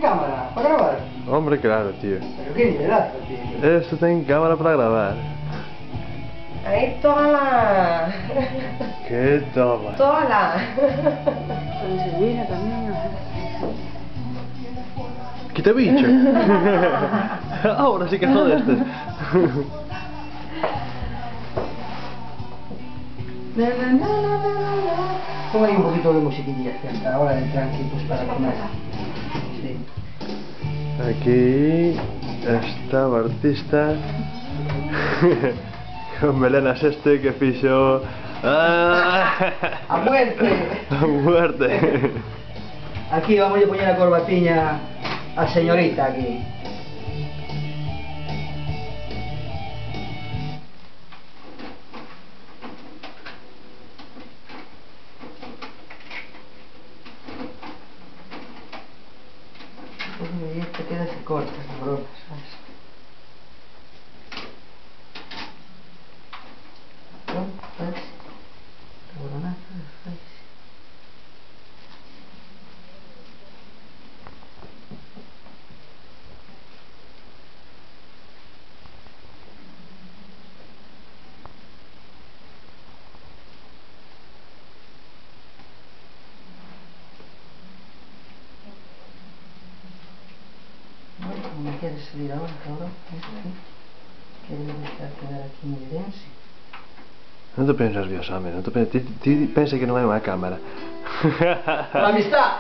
Cámara, para grabar. Hombre, claro, tío. Pero qué nivelazo, tío. Esto ten cámara para grabar. Ahí, tómala. ¿Qué toma? Tómala. Con Silvina también, ¿no? ¡Quita bicho! Ahora sí que jodeste. Pon ahí un poquito de musiquilla ahora de tranquilos para comer. Sí. Aquí está o artista con melenas que fixo ¡A muerte! a muerte. Aquí vamos a poner la corbatiña a señorita aquí. Y este queda se corta, se brota, ¿sabes? ¿Ves? Cabronazo, ¿sabes? No me quieres salir ahora, cabrón. ¿Quieres quedar aquí en evidencia? Non te penses nervioso, home, non te penses... Ti pensa que non hai unha cámara. ¡La amistad!